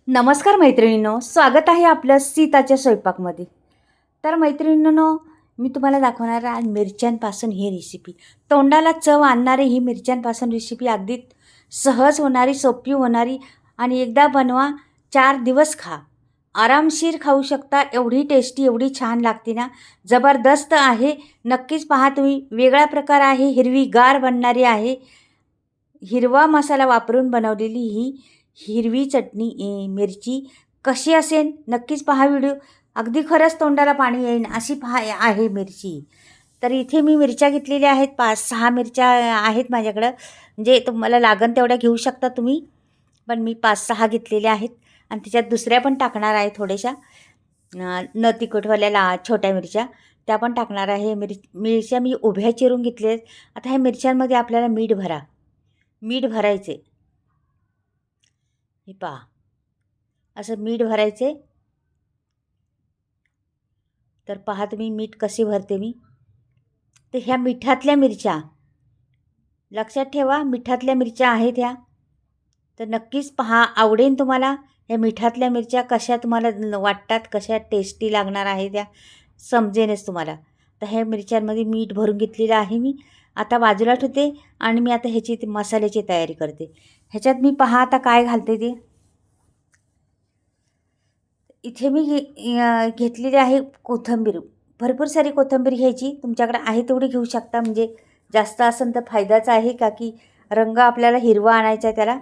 नमस्कार मैत्रिणींनो, स्वागत आहे आपलं सीताच्या स्वयंपाकमध्ये. तर मैत्रिणींनो, मी तुम्हाला दाखवणार आहे आज मिरच्यांपासून ही रेसिपी. तोंडाला चव आणणारी ही मिरच्यांपासून रेसिपी अगदी सहज होणारी, सोपी होणारी आणि एकदा बनवा 4 दिवस खा. आरामशीर खाऊ शकता. एवढी टेस्टी, एवढी छान लागते ना, जबरदस्त आहे. नक्कीच पहा तुम्ही. वेगळा प्रकार आहे, हिरवीगार बनणारी आहे. हिरवा मसाला वापरून बनवलेली ही हिरवी चटणी मिरची कशी असेल नक्कीच पहा व्हिडिओ. अगदी खरंच तोंडाला पाणी येईन अशी पहा आहे मिरची. तर इथे मी मिरच्या घेतलेल्या आहेत, 5-6 मिरच्या आहेत माझ्याकडं. म्हणजे तुम्हाला लागन तेवढ्या घेऊ शकता तुम्ही, पण मी 5-6 घेतलेल्या आहेत. आणि त्याच्यात दुसऱ्या पण टाकणार आहे थोड्याशा न तिखटवाल्या छोट्या मिरच्या, त्या पण टाकणार आहे. मिरच्या मी उभ्या चिरून घेतल्या आहेत. आता ह्या मिरच्यांमध्ये आपल्याला मीठ भरायचे. हे पहा, असं मीठ भरायचे. तर पहा तुम्ही मीठ कसे भरते मी. तर ह्या मिठातल्या मिरच्या लक्षात ठेवा, मिठातल्या मिरच्या आहेत ह्या. तर नक्कीच पहा, आवडेल तुम्हाला. ह्या मिठातल्या मिरच्या कशा तुम्हाला वाटतात, कशा टेस्टी लागणार आहे त्या समजेनच तुम्हाला. तर ह्या मिरच्यांमध्ये मीठ भरून घेतलेलं आहे मी. आता बाजूला ठेवते आणि मी आता ह्याची मसाल्याची तयारी करते. ह्याच्यात मी पहा आता काय घालते ते. इथे मी घेतलेली आहे कोथिंबीर. भरपूर सारी कोथिंबीर घ्यायची. तुमच्याकडे आहे तेवढी घेऊ शकता. म्हणजे जास्त असेल तर फायदाच आहे, का की रंग आपल्याला हिरवा आणायचा आहे त्याला.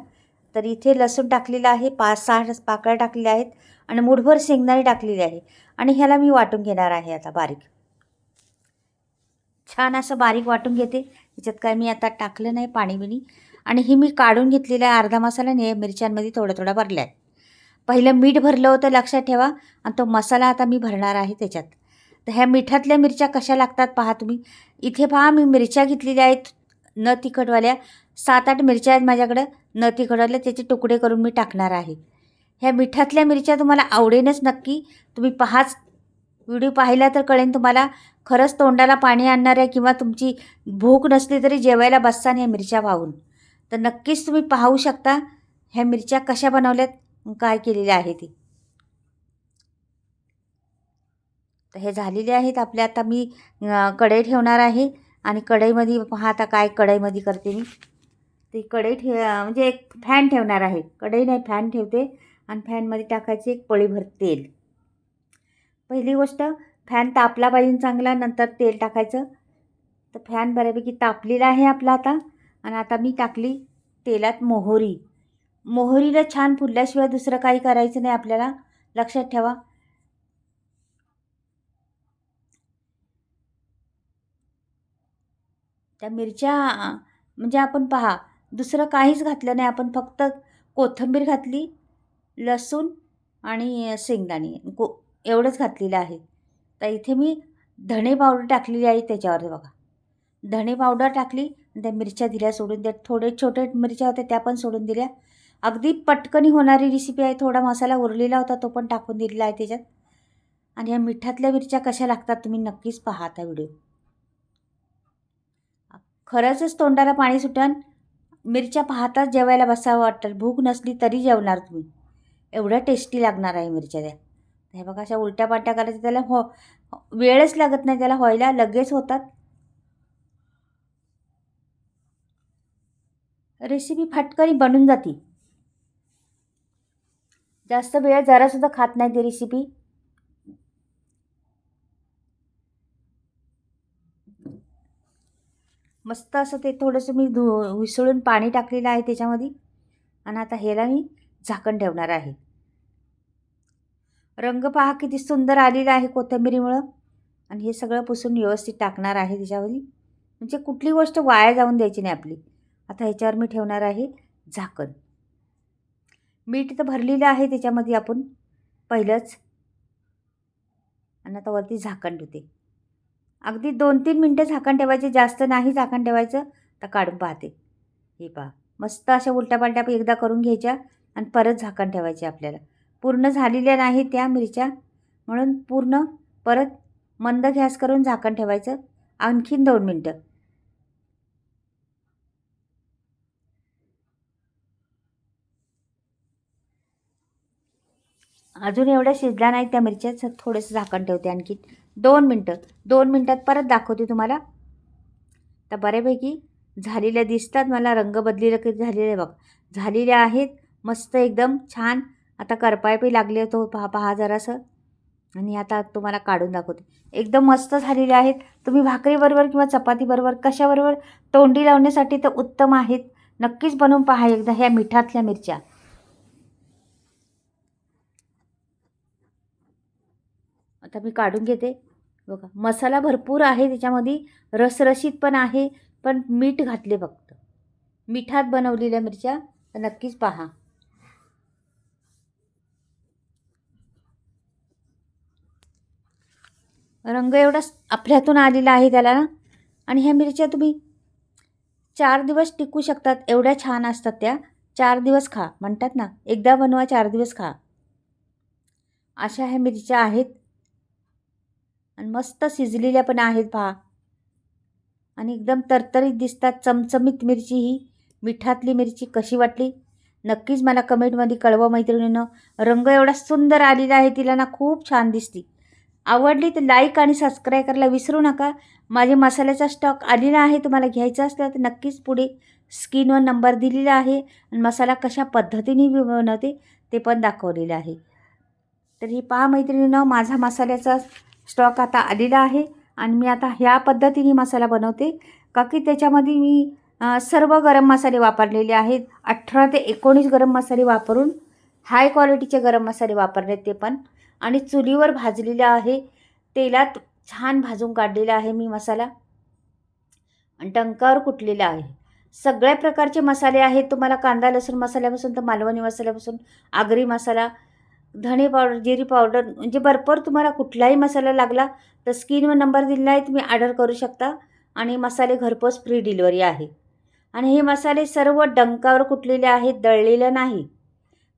तर इथे लसूण टाकलेलं आहे, 5-6 पाकळ्या टाकलेल्या आहेत आणि मुठभर शेंगदाणे टाकलेले आहे. आणि ह्याला मी वाटून घेणार आहे आता बारीक. छान असं बारीक वाटून घेते. ह्याच्यात काय मी आता टाकलं नाही पाणी बिणी. आणि ही मी काढून घेतलेला आहे अर्धा मसाला आणि मिरच्यांमध्ये थोडा थोडा भरला आहे. पहिलं मीठ भरलं होतं लक्षात ठेवा. आणि तो मसाला आता मी भरणार आहे त्याच्यात. तर ह्या मिठातल्या मिरच्या कशा लागतात पहा तुम्ही. इथे पहा मी मिरच्या घेतलेल्या आहेत न तिखटवाल्या. 7-8 मिरच्या आहेत माझ्याकडं न तिखटवाल्या. त्याचे तुकडे करून मी टाकणार आहे. ह्या मिठातल्या मिरच्या तुम्हाला आवडेनच नक्की. तुम्ही पहाच, व्हिडिओ पाहिला तर कळेन तुम्हाला. खरंच तोंडाला पाणी आणणार आहे, किंवा तुमची भूक नसली तरी जेवायला बसताना ह्या मिरच्या पाहून. तर नक्कीच तुम्ही पाहू शकता ह्या मिरच्या कशा बनवल्यात, काय केलेले आहे ते. तर हे झालेले आहेत आपले. आता मी कढई ठेवणार आहे आणि कढईमध्ये पहा आता काय कढईमध्ये करते मी. ती कढई म्हणजे एक फॅन ठेवणार आहे. कढई नाही, फॅन ठेवते आणि फॅनमध्ये टाकायचे एक पळीभर तेल. पहिली गोष्ट, फॅन तापला पाहिजे चांगला, नंतर तेल टाकायचं. तर फॅन बऱ्यापैकी तापलेला आहे आपला आता. आणि आता मी टाकली तेलात मोहरी. मोहरीला छान फुलल्याशिवाय दुसरं काही करायचं नाही आपल्याला, लक्षात ठेवा. त्या मिरच्या म्हणजे आपण पहा, दुसरं काहीच घातलं नाही आपण, फक्त कोथिंबीर घातली, लसूण आणि शेंगदाणे एवढंच घातलेलं आहे. तर इथे मी धणे पावडर टाकलेली आहे त्याच्यावर बघा. धणे पावडर टाकली आणि त्या मिरच्या दिल्या सोडून. त्या थोडे छोटे मिरच्या होत्या त्या पण सोडून दिल्या. अगदी पटकनी होणारी रेसिपी आहे. थोडा मसाला उरलेला होता तो पण टाकून दिलेला आहे त्याच्यात. आणि ह्या मिठातल्या मिरच्या कशा लागतात तुम्ही नक्कीच पहा आता व्हिडिओ. खरंचच तोंडाला पाणी सुटन. मिरच्या पाहताच जेवायला बसावं वाटतं. भूक नसली तरी जेवणार तुम्ही, एवढ्या टेस्टी लागणार आहे मिरच्या त्या. हे बघा, अशा उलट्या पाट्या करायच्या, त्याला वेळच लागत नाही त्याला व्हायला, लगेच होतात. रेसिपी फटकनी बनून जाती. जास्त वेळ जरासुद्धा खात नाही ती रेसिपी. मस्त असं ते थोडंसं मी विसळून पाणी टाकलेलं आहे त्याच्यामध्ये. आणि आता ह्याला मी झाकण ठेवणार आहे. रंग पहा किती सुंदर आलेला आहे कोथिंबिरीमुळं. आणि हे सगळं पुसून व्यवस्थित टाकणार आहे त्याच्यामध्ये. म्हणजे कुठली गोष्ट वाया जाऊन द्यायची नाही आपली. आता ह्याच्यावर मी ठेवणार आहे झाकण. मीठ तर भरलेलं आहे त्याच्यामध्ये आपण पहिलंच. आणि आता वरती झाकण ठेवते. अगदी 2-3 मिनटं झाकण ठेवायचे, जास्त नाही झाकण ठेवायचं. तर काढून पाहते. हे पहा, मस्त अशा उलट्या एकदा करून घ्यायच्या आणि परत झाकण ठेवायचे आपल्याला. पूर्ण झालेल्या नाही त्या मिरच्या, म्हणून पूर्ण परत मंद गॅस करून झाकण ठेवायचं आणखीन 2 मिनटं. अजून एवढ्या शिजल्या नाहीत त्या मिरच्या, थोडंसं झाकण ठेवते आणखी 2 मिनटं. 2 मिनटात परत दाखवते तुम्हाला. तर बऱ्यापैकी झालेल्या दिसतात मला, रंग बदलेलं की झालेले आहे बघा, झालेल्या आहेत मस्त एकदम छान. आता करपायपी लागले तो पहा जरासं. आणि आता तुम्हाला काढून दाखवते. एकदम मस्त झालेले आहेत. तुम्ही भाकरीबरोबर किंवा चपातीबरोबर कशाबरोबर तोंडी लावण्यासाठी तर उत्तम आहेत. नक्कीच बनवून पहा एकदा ह्या मिठातल्या मिरच्या. आता मी काढून घेते. बघा मसाला भरपूर आहे त्याच्यामध्ये, रसरशीत पण आहे, पण मीठ घातले फक्त. मिठात बनवलेल्या मिरच्या तर नक्कीच पहा. रंग एवढा आपल्या हातून आलेला आहे त्याला ना. आणि ह्या मिरच्या तुम्ही 4 दिवस टिकू शकतात, एवढ्या छान असतात त्या. 4 दिवस खा म्हणतात ना, एकदा बनवा 4 दिवस खा, अशा ह्या मिरच्या आहेत. आणि मस्त शिजलेल्या पण आहेत पहा. आणि एकदम तरतरीत दिसतात. चमचमीत मिरची ही मिठातली मिरची कशी वाटली नक्कीच मला कमेंटमध्ये कळवा मैत्रिणींनो. रंग एवढा सुंदर आलेला आहे, तिला ना खूप छान दिसती. आवडली तर लाईक आणि सबस्क्राईब करायला विसरू नका. माझे मसाल्याचा स्टॉक आलेला आहे, तुम्हाला घ्यायचा असला तर नक्कीच पुढे स्क्रीनवर नंबर दिलेला आहे. आणि मसाला कशा पद्धतीने बनवते ते पण दाखवलेलं आहे. तर ही पहा मैत्रिणींनो, माझा मसाल्याचा स्टॉक आता आलेला आहे. आणि मी आता ह्या पद्धतीने मसाला बनवते का की त्याच्यामध्ये मी सर्व गरम मसाले वापरलेले आहेत. 18 ते 19 गरम मसाले वापरून हाय क्वालिटीचे गरम मसाले वापरले ते पण. आणि चुलीवर भाजलेला आहे, तेलात छान भाजून काढलेला आहे मी मसाला. आणि टंकावर कुटलेला आहे. सगळ्या प्रकारचे मसाले आहेत. तुम्हाला कांदा लसूण मसाल्यापासून तर मालवणी मसाल्यापासून आगरी मसाला, धणे पावडर, जिरी पावडर, म्हणजे भरपूर तुम्हाला कुठलाही मसाला लागला तर स्क्रीनवर नंबर दिलेला आहे, तुम्ही ऑर्डर करू शकता. आणि मसाले घरपोच फ्री डिलिव्हरी आहे. आणि हे मसाले सर्व डंकावर कुटलेले आहेत, दळलेलं नाही.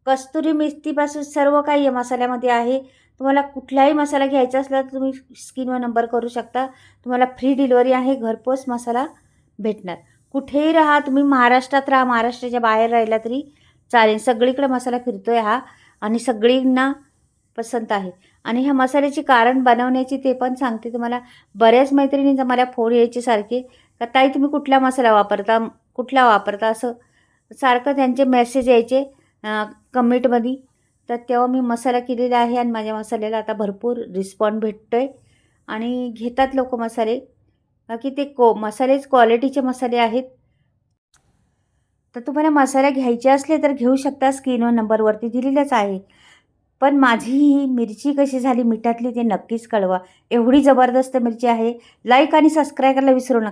कस्तुरी मेथीपासून सर्व काही या मसाल्यामध्ये आहे. तुम्हाला कुठलाही मसाला घ्यायचा असला तर तुम्ही स्क्रीनवर नंबर करू शकता. तुम्हाला फ्री डिलिव्हरी आहे, घरपोच मसाला भेटणार. कुठेही राहा तुम्ही, महाराष्ट्रात राहा, महाराष्ट्राच्या बाहेर राहिला तरी चालेल, सगळीकडे मसाला फिरतो आहे हा. आणि सगळींना पसंत आहे. आणि ह्या मसाल्याची कारण बनवण्याची ते पण सांगते तुम्हाला. बऱ्याच मैत्रिणींचा मला फोन यायचे सारखे का ताई तुम्ही कुठला मसाला वापरता, कुठला वापरता, असं सारखं त्यांचे मेसेज यायचे कमेंटमध्ये. तर तेव्हा मी मसाला केलेला आहे आणि माझ्या मसाल्याला आता भरपूर रिस्पॉन्स भेटतो आहे. आणि घेतात लोक मसाले की ते मसालेच क्वालिटीचे मसाले आहेत. तर तुम्हाला मसाले घ्यायचे असले तर घेऊ शकता, स्क्रीनवर नंबरवरती दिलेलाच आहे. पण माझी ही मिरची कशी झाली मिठातली ते नक्कीच कळवा. एवढी जबरदस्त मिरची आहे. लाईक आणि सबस्क्राईब करायला विसरू नका.